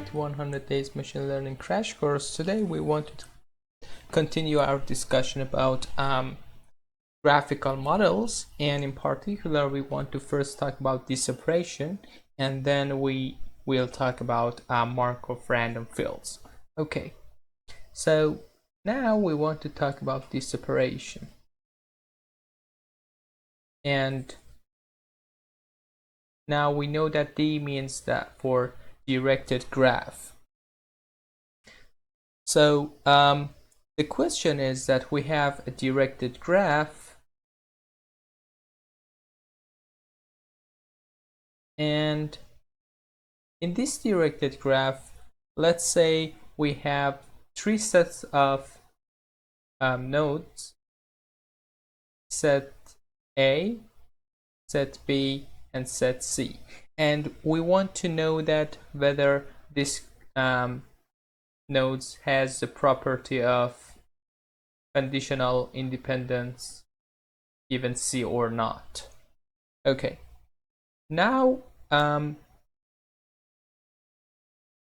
to 100 Days Machine Learning Crash Course. Today we want to continue our discussion about graphical models, and in particular we want to first talk about the separation, and then we will talk about Markov Random Fields. Okay, so now we want to talk about the separation. And now we know that D means that for directed graph. So the question is that we have a directed graph, and in this directed graph, let's say we have three sets of nodes: set A, set B, and set C. And we want to know that whether this nodes has the property of conditional independence given C or not. Okay, now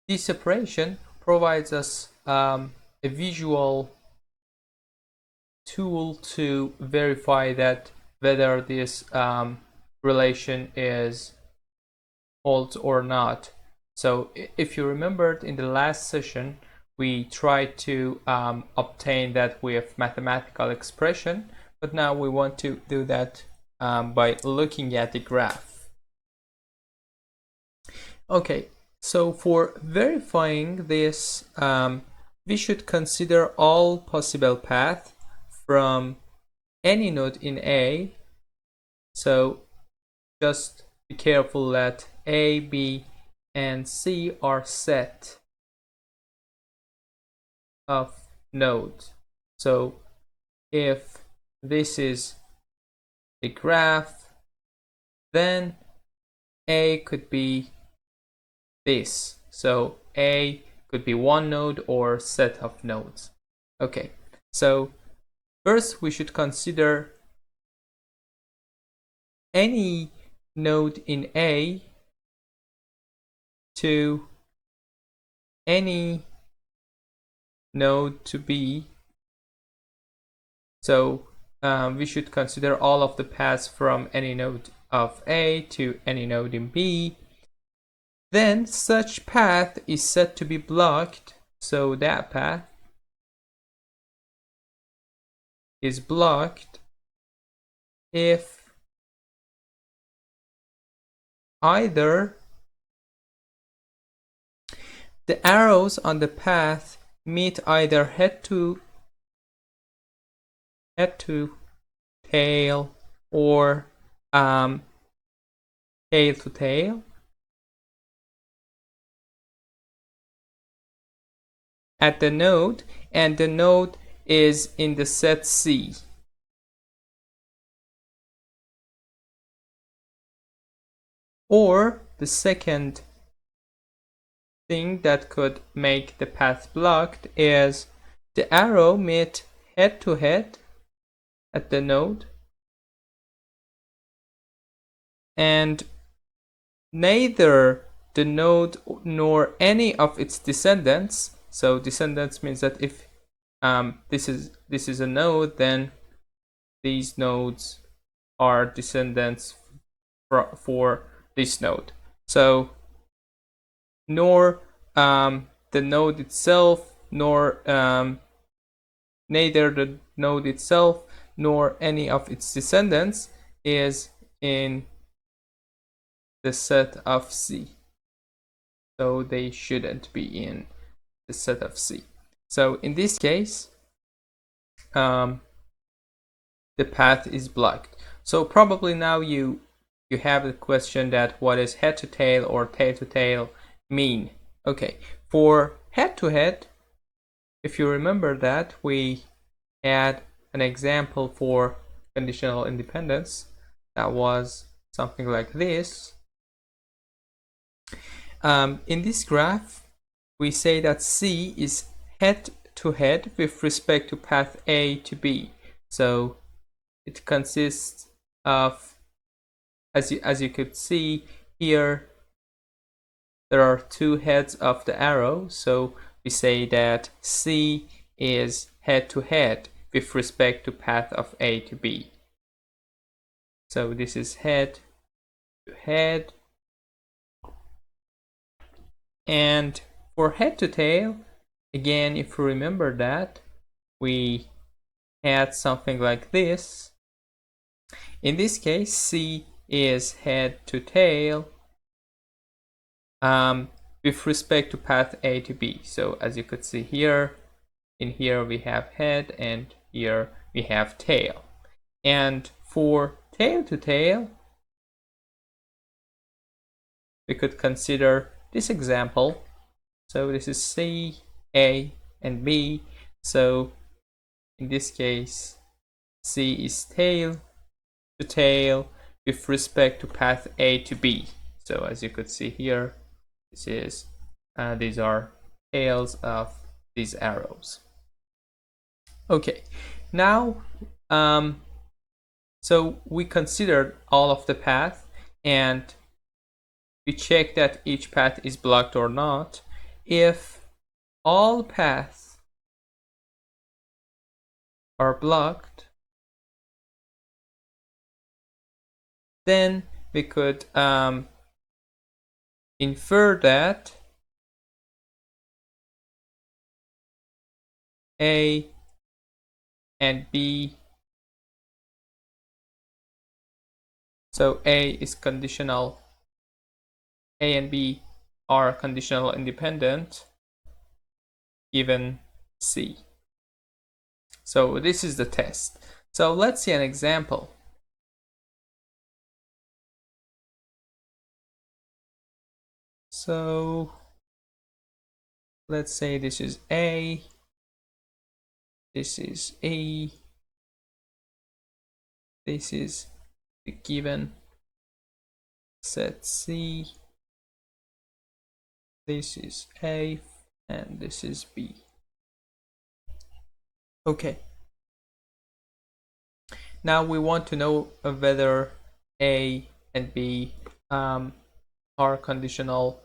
this separation provides us a visual tool to verify that whether this relation is holds or not. So if you remembered in the last session, we tried to obtain that with mathematical expression, but now we want to do that by looking at the graph. Okay, so for verifying this, we should consider all possible paths from any node in A. So just be careful that A, B, and C are set of nodes. So if this is a graph, then A could be this. So A could be one node or set of nodes. Okay, so first we should consider any node in A to any node to B. So we should consider all of the paths from any node of A to any node in B. Then such path is said to be blocked. So that path is blocked if either the arrows on the path meet either head to tail or tail to tail at the node, and the node is in the set C. Or the second thing that could make the path blocked is the arrow meet head to head at the node, and neither the node nor any of its descendants. So descendants means that if this is a node, then these nodes are descendants for this node. So nor the node itself, nor neither the node itself nor any of its descendants is in the set of C. So they shouldn't be in the set of C. So in this case, the path is blocked. So probably now you have the question that what is head to tail or tail to tail mean? Okay, for head to head, if you remember that we had an example for conditional independence that was something like this. In this graph, we say that C is head to head with respect to path A to B. So it consists of, as you could see here, there are two heads of the arrow, so we say that C is head to head with respect to path of A to B. So this is head to head. And for head to tail, again, if you remember that, we had something like this. In this case, C is head to tail with respect to path A to B. So as you could see here, in here we have head and here we have tail. And for tail to tail, we could consider this example. So this is C, A, and B. So in this case, C is tail to tail with respect to path A to B. So as you could see here, this is these are tails of these arrows. Okay, now so we considered all of the path and we check that each path is blocked or not. If all paths are blocked, then we could infer that A and B, so A is conditional, A and B are conditional independent given C. So this is the test. So let's see an example. So let's say this is A, this is A, this is the given set C, this is A, and this is B. Okay. Now we want to know whether A and B are conditional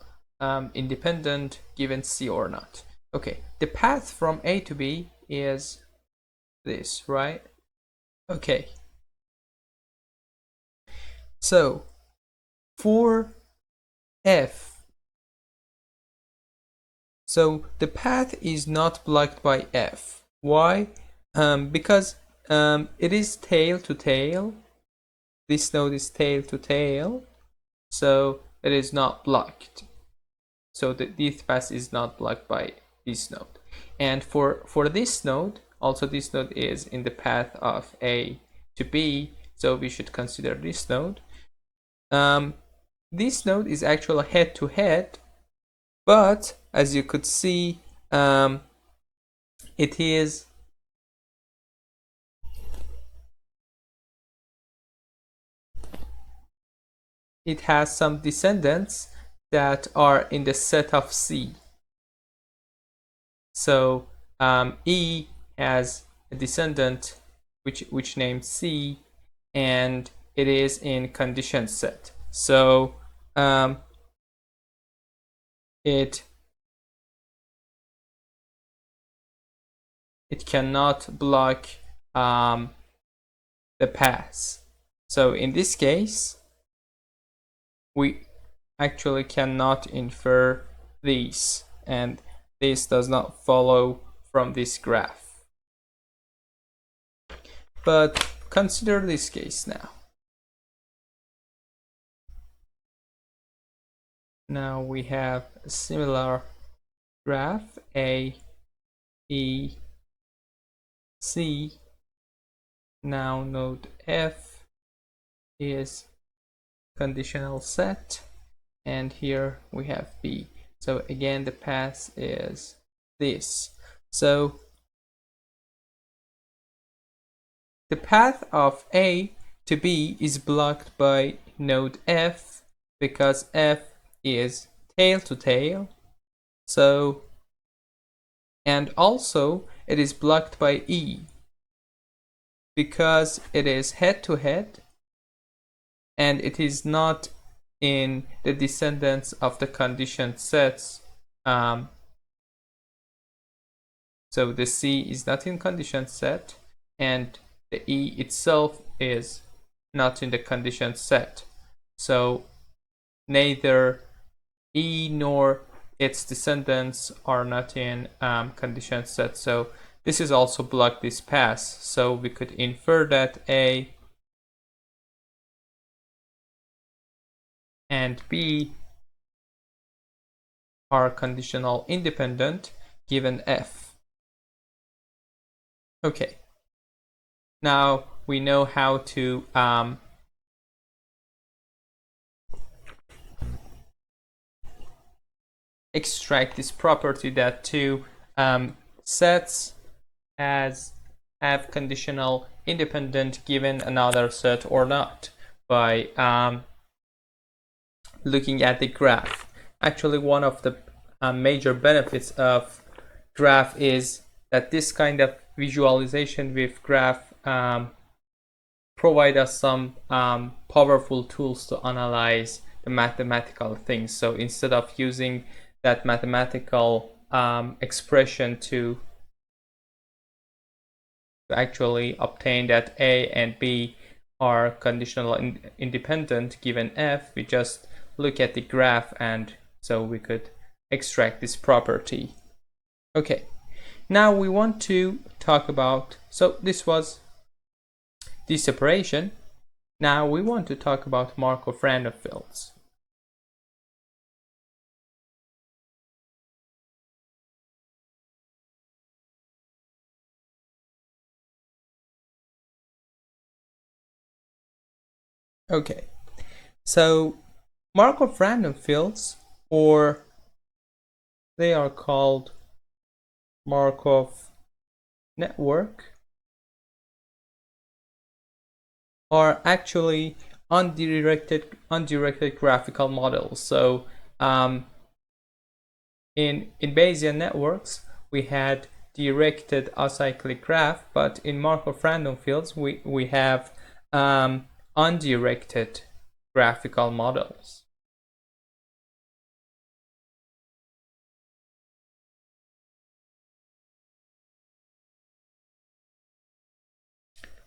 independent given C or not. Okay, the path from A to B is this, right? Okay. So for F, so the path is not blocked by F. Why? Because it is tail to tail. This node is tail to tail, so it is not blocked. So this path is not blocked by this node. And for this node, also this node is in the path of A to B, so we should consider this node. This node is actually head to head, but as you could see, it has some descendants that are in the set of C. So E has a descendant which named C, and it is in condition set. So it cannot block the paths. So in this case, we actually cannot infer these, and this does not follow from this graph. But consider this case now. Now we have a similar graph, A, E, C. Now node F is conditional set, and here we have B. So again, the path is this. So the path of A to B is blocked by node F because F is tail to tail. So, and also it is blocked by E because it is head to head and it is not in the descendants of the conditioned sets. So the C is not in conditioned set, and the E itself is not in the conditioned set. So neither E nor its descendants are not in conditioned set. So this is also block this pass. So we could infer that A and B are conditional independent given F. Okay. Now we know how to extract this property that two sets have conditional independent given another set or not by looking at the graph. Actually, one of the major benefits of graph is that this kind of visualization with graph provide us some powerful tools to analyze the mathematical things. So instead of using that mathematical expression to actually obtain that A and B are conditional independent given F, we just look at the graph, and so we could extract this property. Okay, now we want to talk about, so this was the separation. Now we want to talk about Markov random fields. Okay, so Markov random fields, or they are called Markov network, are actually undirected graphical models. So in Bayesian networks, we had directed acyclic graph, but in Markov random fields, we have undirected graphical models.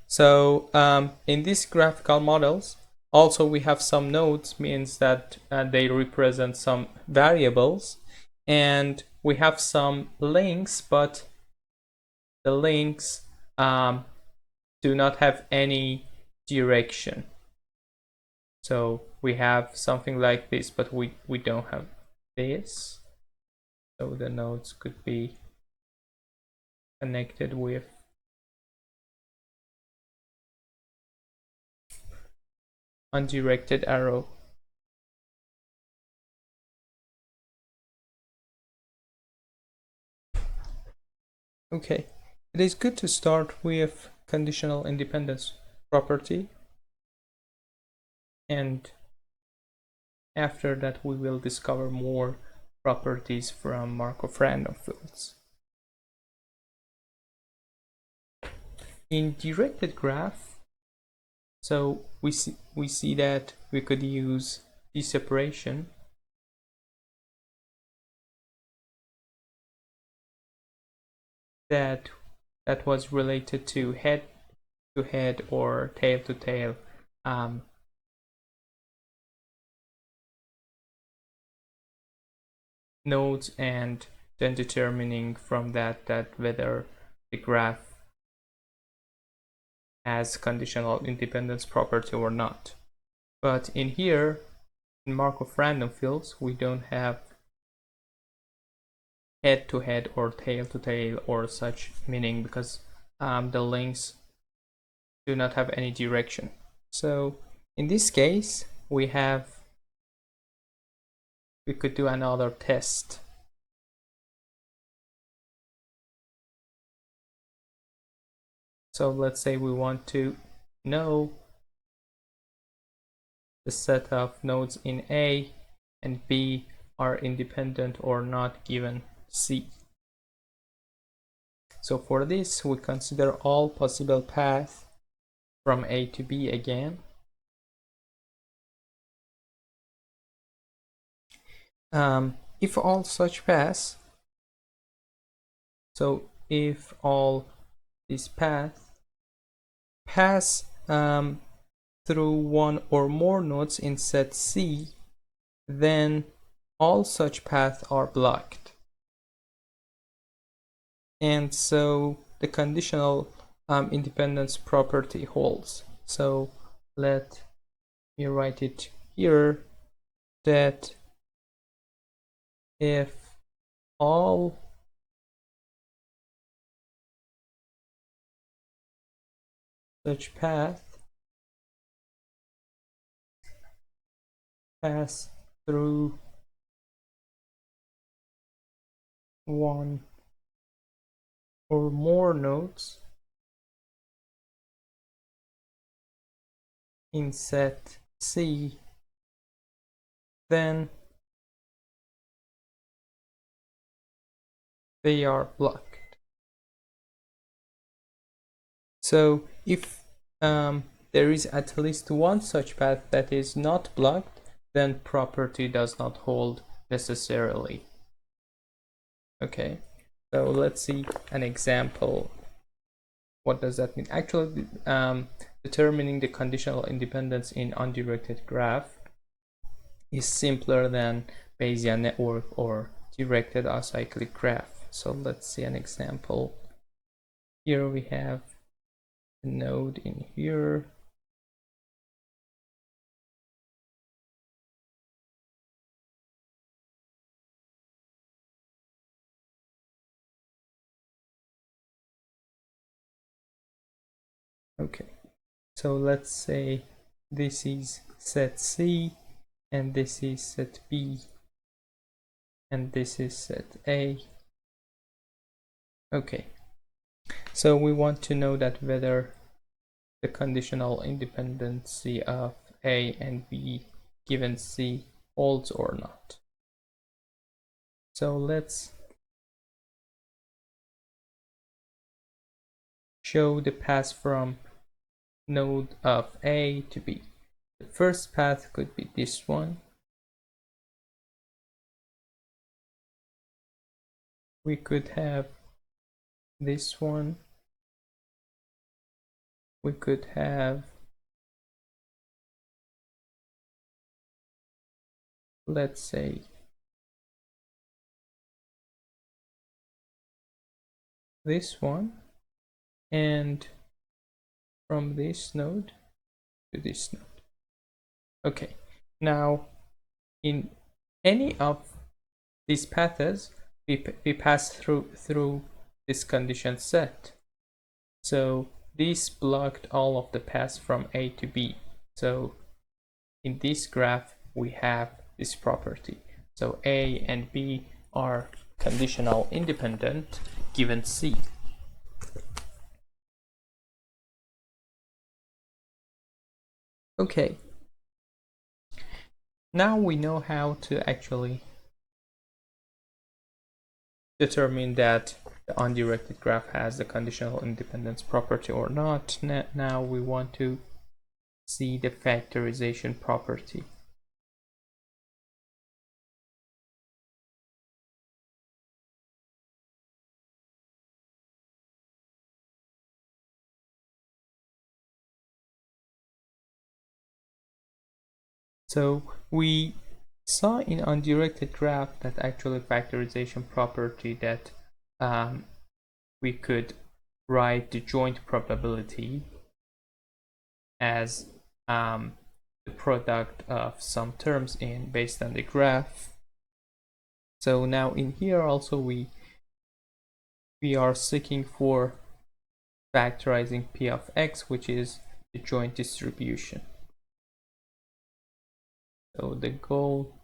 So in these graphical models, also we have some nodes, means that they represent some variables, and we have some links, but the links do not have any direction. So we have something like this, but we don't have this. So the nodes could be connected with undirected arrow. Okay, it is good to start with conditional independence property, and after that we will discover more properties from Markov random fields. In directed graph, so we see that we could use the separation that was related to head to head or tail to tail nodes, and then determining from that whether the graph has conditional independence property or not. But in here, in Markov random fields, we don't have head to head or tail to tail or such meaning, because the links do not have any direction. So in this case, we could do another test. So let's say we want to know the set of nodes in A and B are independent or not given C. So for this, we consider all possible paths from A to B again. if all such paths, so if all these paths pass through one or more nodes in set C, then all such paths are blocked. And so the conditional independence property holds. So let me write it here, that if all such paths pass through one or more nodes in set C, then they are blocked. So if there is at least one such path that is not blocked, then property does not hold necessarily. Okay, so let's see an example. What does that mean? Actually, determining the conditional independence in undirected graph is simpler than Bayesian network or directed acyclic graph. So let's see an example. Here we have a node in here. Okay, so let's say this is set C, and this is set B, and this is set A. Okay, so we want to know that whether the conditional independency of A and B given C holds or not. So let's show the path from node of A to B. The first path could be this one. We could have this one. We could have, let's say, this one, and from this node to this node. Okay, now in any of these paths, we pass through this condition set. So this blocked all of the paths from A to B. So in this graph, we have this property. So A and B are conditional independent given C. Okay. Now we know how to actually determine that the undirected graph has the conditional independence property or not. Now we want to see the factorization property. So we saw in undirected graph that actually factorization property that we could write the joint probability as the product of some terms in based on the graph. So now in here also we are seeking for factorizing p of x, which is the joint distribution. So the goal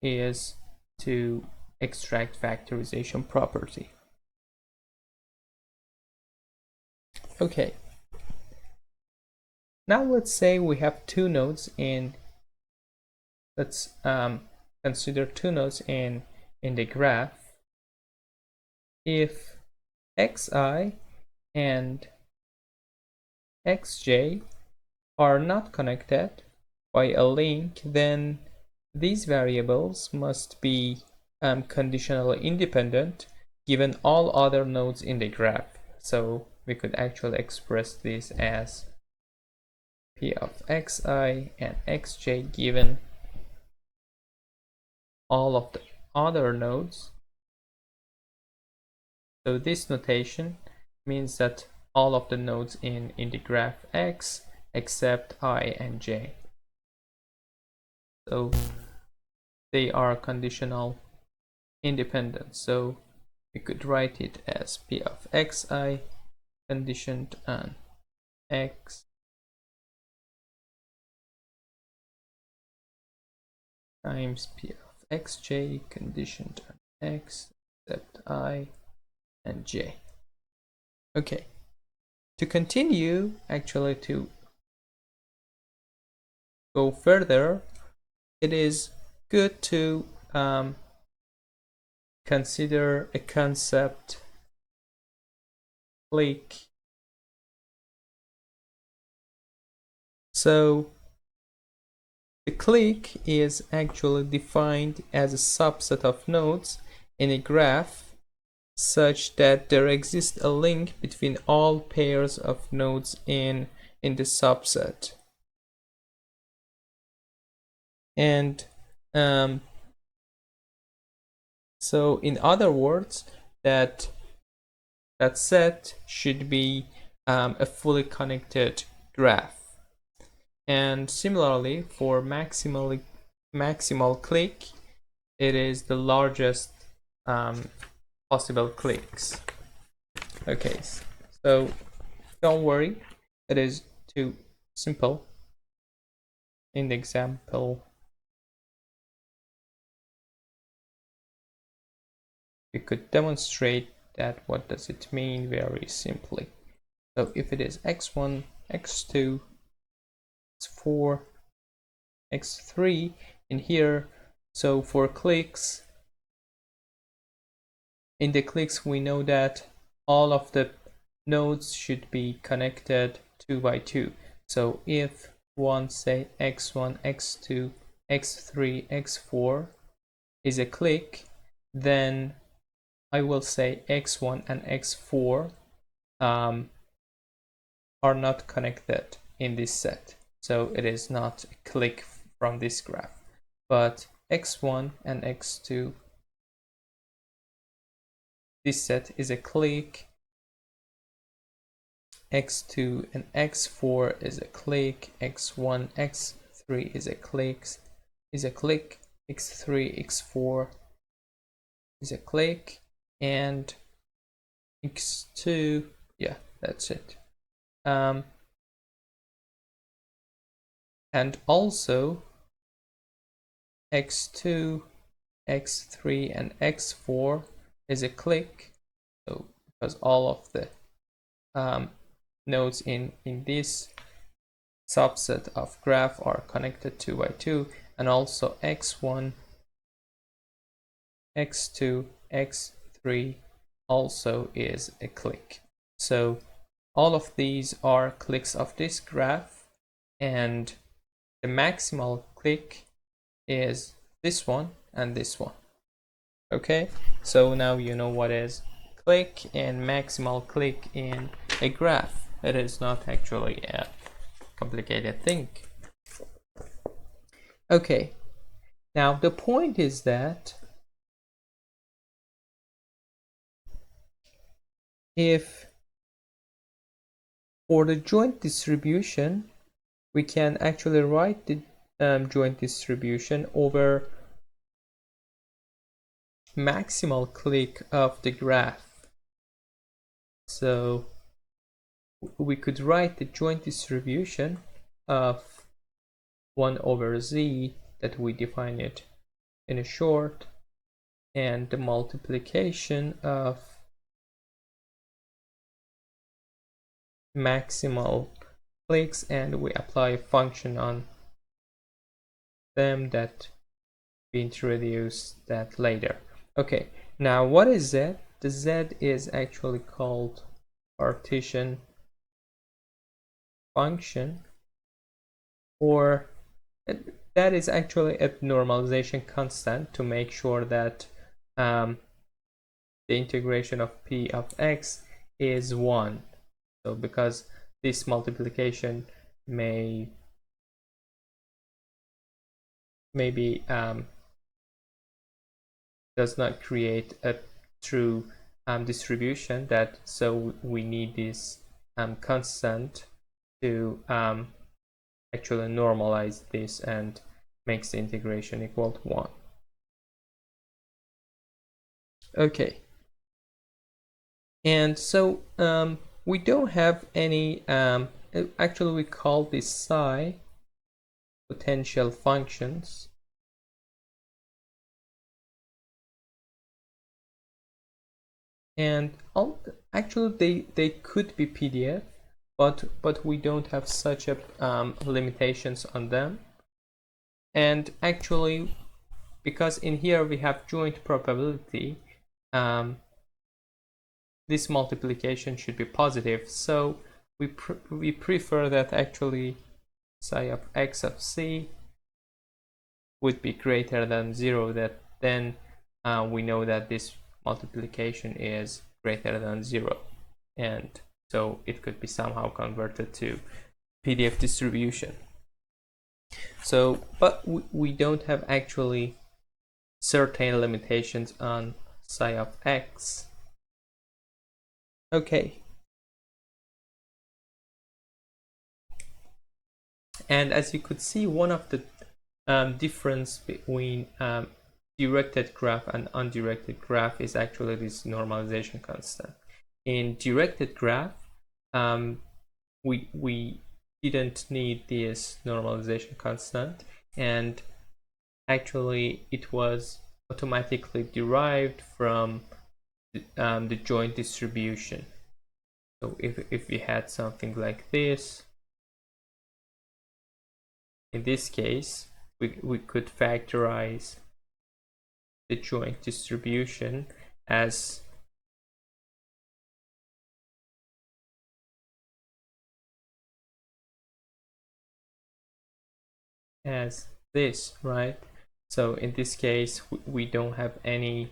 is to extract factorization property. Okay. Now let's say we have two nodes in, let's consider two nodes in the graph. If xi and xj are not connected by a link, then these variables must be conditionally independent given all other nodes in the graph. So we could actually express this as p of xi and xj given all of the other nodes. So this notation means that all of the nodes in the graph X except I and J. So they are conditional independent. So we could write it as p of xi conditioned on x times p of xj conditioned on x except I and j. Okay, to continue, actually to go further, it is good to consider a concept clique. So the clique is actually defined as a subset of nodes in a graph such that there exists a link between all pairs of nodes in the subset. And so in other words, that set should be a fully connected graph. And similarly, for maximal clique, it is the largest possible cliques. Okay, so don't worry, it is too simple. In the example, we could demonstrate that what does it mean very simply. So if it is x1, x2, x4, x3 in here, so for cliques, in the cliques we know that all of the nodes should be connected 2 by 2. So if one, say x1, x2, x3, x4 is a clique, then I will say x1 and x4 are not connected in this set. So it is not a clique from this graph. But x1 and x2, this set is a clique. x2 and x4 is a clique. x1, x3 is a clique. x3, x4 is a clique, and x2, yeah, that's it. And also x2, x3 and x4 is a clique, so because all of the nodes in this subset of graph are connected 2 by 2, and also x1, x2, x3 also is a clique. So all of these are cliques of this graph, and the maximal clique is this one and this one. Okay, so now you know what is clique and maximal clique in a graph. It is not actually a complicated thing. Okay, now the point is that if for the joint distribution, we can actually write the joint distribution over maximal clique of the graph. So we could write the joint distribution of 1 over z that we define it in a short, and the multiplication of maximal cliques, and we apply a function on them that we introduce that later. Okay, now what is z? The z is actually called partition function, or that is actually a normalization constant to make sure that the integration of p of x is 1. So because this multiplication maybe does not create a true distribution, that so we need this constant to actually normalize this and makes the integration equal to 1. Okay, and so we don't have any actually we call this psi potential functions, and actually they could be PDF, but we don't have such a limitations on them. And actually, because in here we have joint probability, this multiplication should be positive, so we prefer that actually psi of x of c would be greater than 0, that then we know that this multiplication is greater than 0, and so it could be somehow converted to PDF distribution. So, but we don't have actually certain limitations on psi of x. Okay. And as you could see, one of the difference between directed graph and undirected graph is actually this normalization constant. In directed graph, we didn't need this normalization constant, and actually it was automatically derived from the joint distribution. So if we had something like this, in this case, we could factorize the joint distribution as this, right? So in this case, we don't have any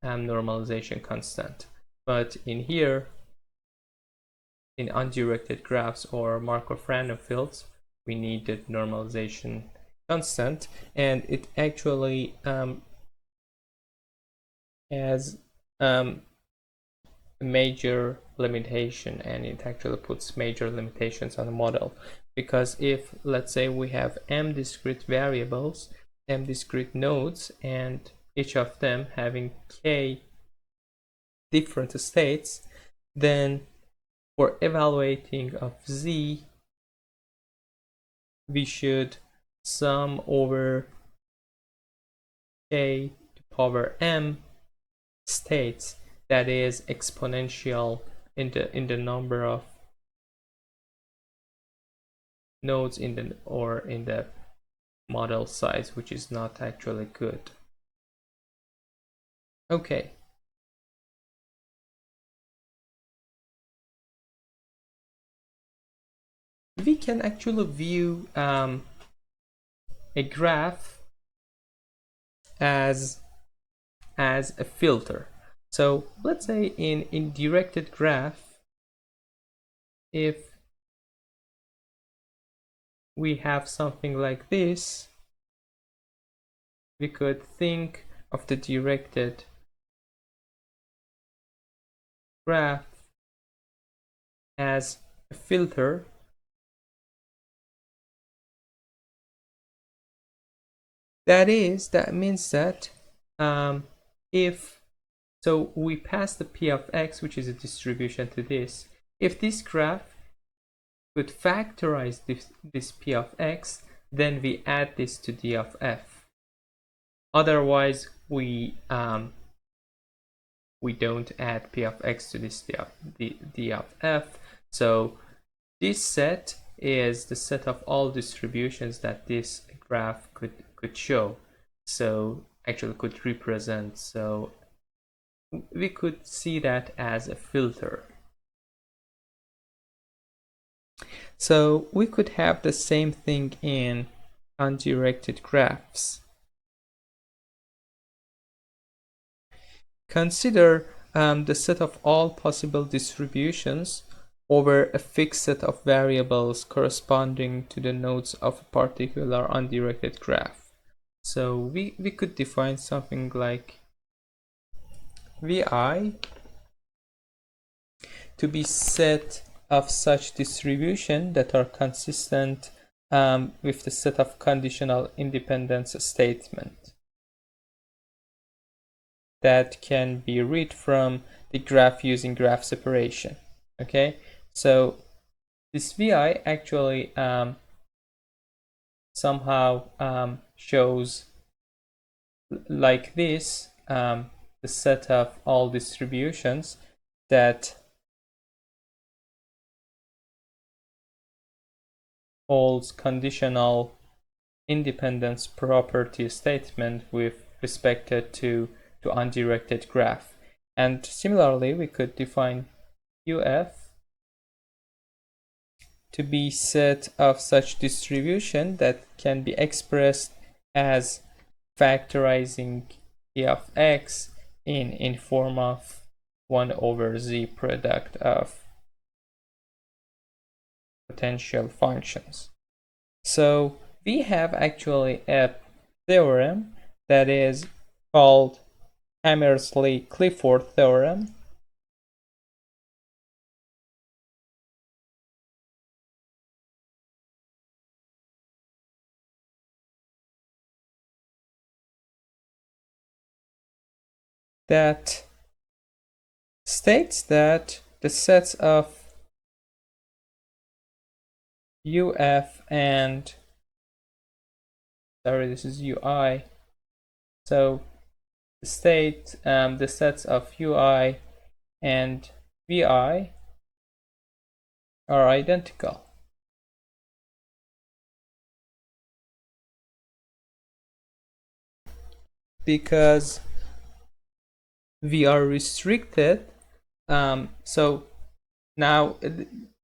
normalization constant. But in here, in undirected graphs or Markov random fields, we need the normalization constant, and it actually has a major limitation, and it actually puts major limitations on the model. Because if, let's say, we have m discrete variables, m discrete nodes, and each of them having k different states, then for evaluating of z, we should sum over k to power m states, that is exponential in the number of nodes in the model size, which is not actually good. Okay. We can actually view a graph as a filter. So let's say in directed graph, if we have something like this, we could think of the directed graph as a filter that means that if so we pass the p of x, which is a distribution, to this. If this graph could factorize this p of x, then we add this to d of f. Otherwise, we don't add p of x to this d of f. So this set is the set of all distributions that this graph could show. So actually could represent. So we could see that as a filter. So we could have the same thing in undirected graphs. Consider the set of all possible distributions over a fixed set of variables corresponding to the nodes of a particular undirected graph. So we could define something like Vi to be set of such distribution that are consistent with the set of conditional independence statement that can be read from the graph using graph separation. Okay, so this Vi actually somehow shows like this the set of all distributions that holds conditional independence property statement with respect to undirected graph. And similarly, we could define UF to be set of such distribution that can be expressed as factorizing E of x in form of 1 over z product of potential functions. So we have actually a theorem that is called Hammersley-Clifford theorem, that states that the sets of UF and this is UI. So the sets of UI and VI are identical. Because we are restricted. So now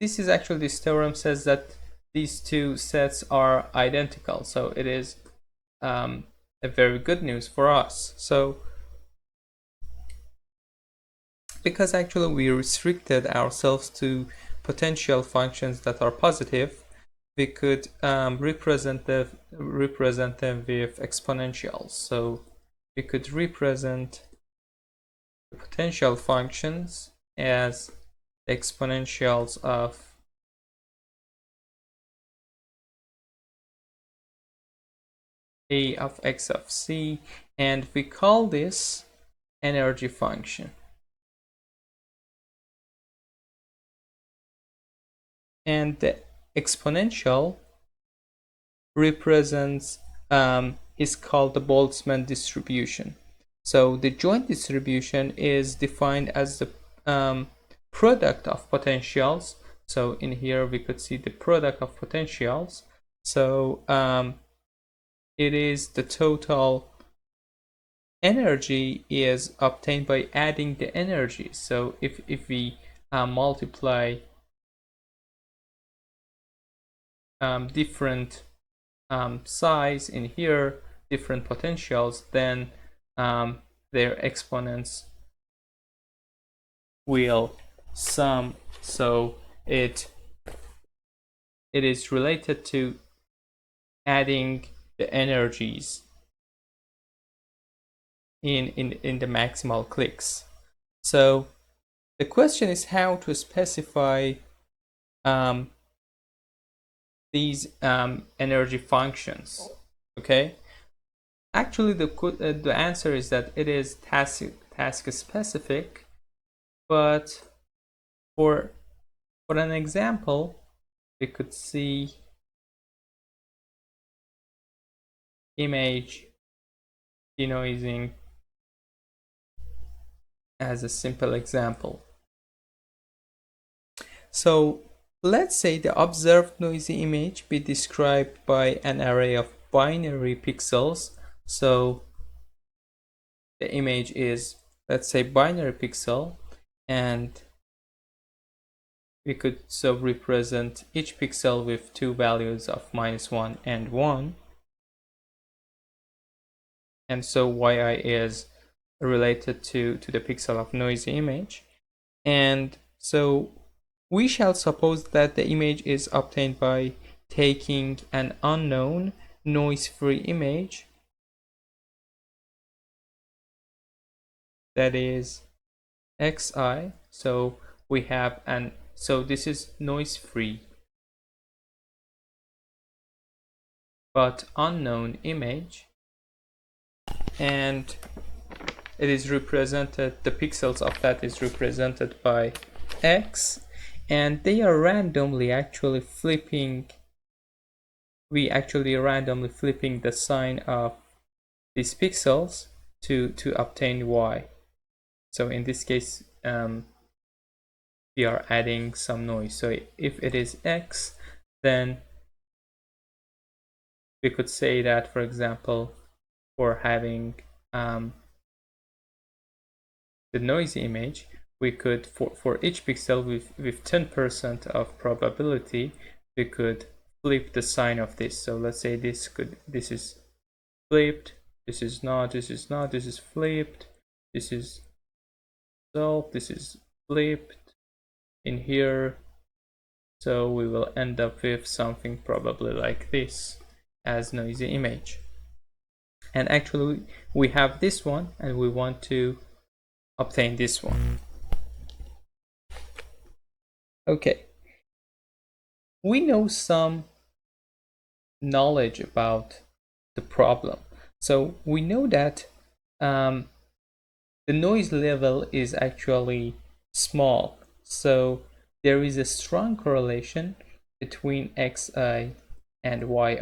this is actually, this theorem says that these two sets are identical. So it is a very good news for us. So because actually we restricted ourselves to potential functions that are positive, we could represent them with exponentials. So we could represent the potential functions as exponentials of a of x of c, and we call this energy function. And the exponential represents is called the Boltzmann distribution. So the joint distribution is defined as the product of potentials. So in here we could see the product of potentials. So it is the total energy is obtained by adding the energy. So if we multiply different size in here, different potentials, then their exponents will sum. So it is related to adding the energies in the maximal cliques. So the question is how to specify these energy functions. Okay, actually the answer is that it is task specific, but for an example we could see image denoising as a simple example. So let's say the observed noisy image be described by an array of binary pixels. So the image is, let's say, binary pixel, and we could so represent each pixel with two values of -1 and 1. and so yi is related to the pixel of noisy image. And so we shall suppose that the image is obtained by taking an unknown noise-free image that is xi. So we have so this is noise-free but unknown image, and it is represented, the pixels of that is represented by x, and they are randomly actually flipping, we actually randomly flipping the sign of these pixels to obtain y. So in this case we are adding some noise. So if it is x, then we could say that, for example, for having the noisy image, we could, for each pixel with 10% of probability, we could flip the sign of this. So let's say this is flipped, this is not, this is not, this is flipped, this is solved, this is flipped in here. So we will end up with something probably like this as noisy image. And actually we have this one and we want to obtain this one. Okay, we know some knowledge about the problem. So we know that the noise level is actually small. So there is a strong correlation between xi and yi.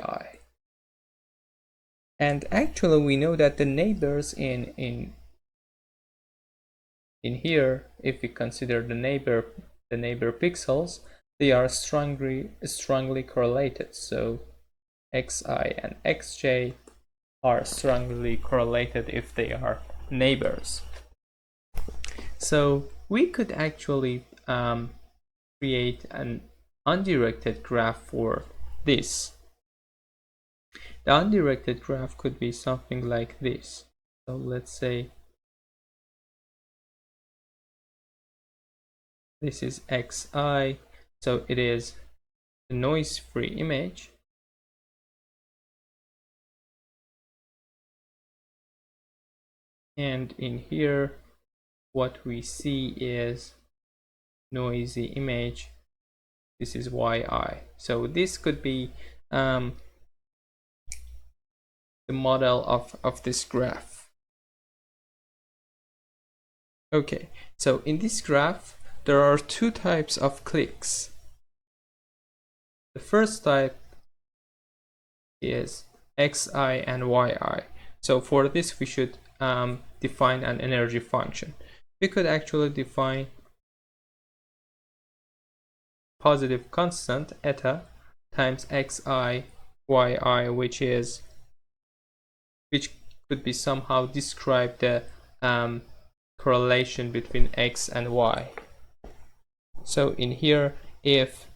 And actually we know that the neighbors in here, if we consider the neighbor pixels, they are strongly correlated. So xi and xj are strongly correlated if they are neighbors. So we could actually create an undirected graph for this. The undirected graph could be something like this. So let's say this is xi, so it is a noise-free image. And in here, what we see is noisy image. This is yi. So this could be the model of this graph. Okay, so in this graph, there are two types of cliques. The first type is xi and yi. So for this, we should define an energy function. We could actually define positive constant eta times xi yi, which could be somehow describe the correlation between x and y. So in here, if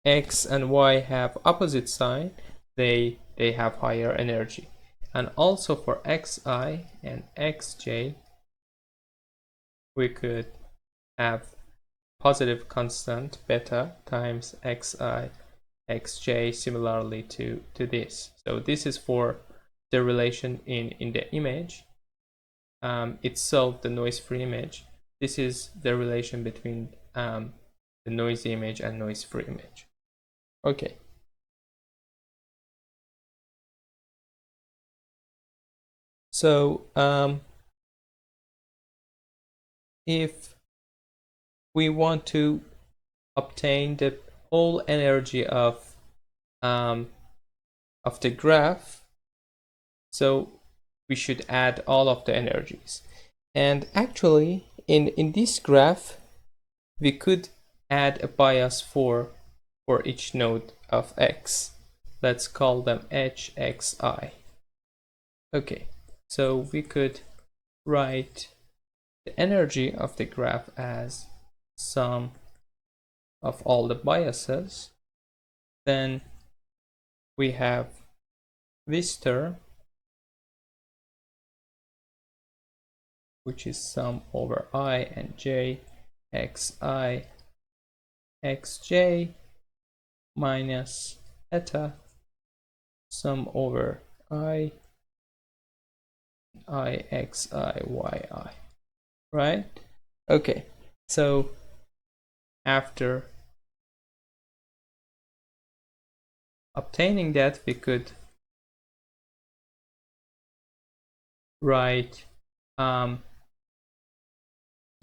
x and y have opposite sign, they have higher energy. And also for xi and xj, we could have positive constant beta times xi xj similarly to this. So this is for the relation in the image itself, the noise-free image. This is the relation between the noisy image and noise-free image. Okay. So if we want to obtain the whole energy of the graph, so we should add all of the energies. And actually in this graph we could add a bias for each node of x. Let's call them hxi. Okay, so we could write the energy of the graph as sum of all the biases. Then we have this term which is sum over I and j xi xj minus eta sum over I xi yi, right? Okay, so after obtaining that, we could write the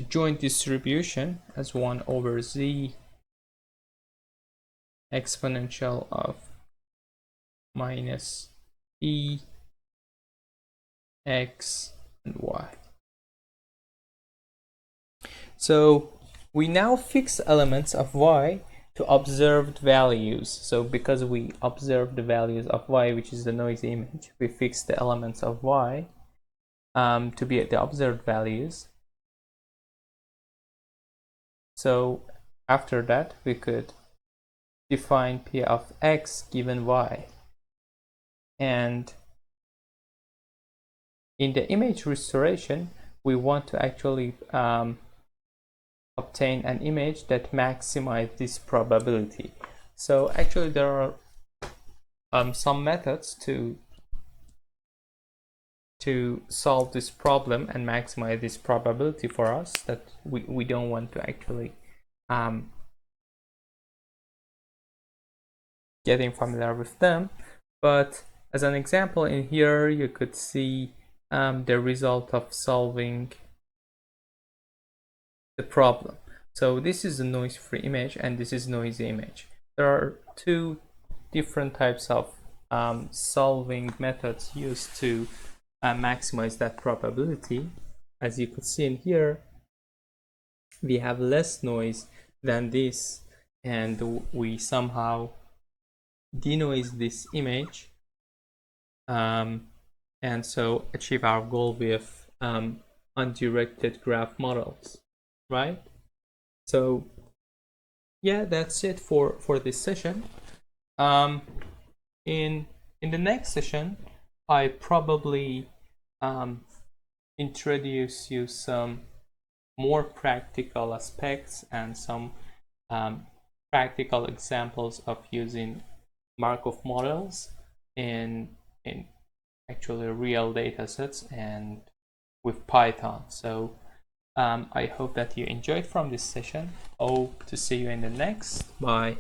joint distribution as 1 over z exponential of minus e x and y. So we now fix elements of y to observed values. So because we observed the values of y, which is the noisy image, we fix the elements of y to be at the observed values. So after that, we could define p of x given y. And in the image restoration, we want to actually obtain an image that maximizes this probability. So actually there are some methods to solve this problem and maximize this probability for us that we don't want to actually getting familiar with them. But as an example, in here you could see the result of solving the problem. So this is a noise-free image and this is noisy image. There are two different types of solving methods used to maximize that probability. As you could see in here, we have less noise than this, and we somehow denoise this image and so achieve our goal with undirected graph models, right? So yeah, that's it for this session. In the next session, I probably introduce you some more practical aspects and some practical examples of using Markov models in actually real data sets and with Python. So I hope that you enjoyed from this session. Hope to see you in the next. Bye.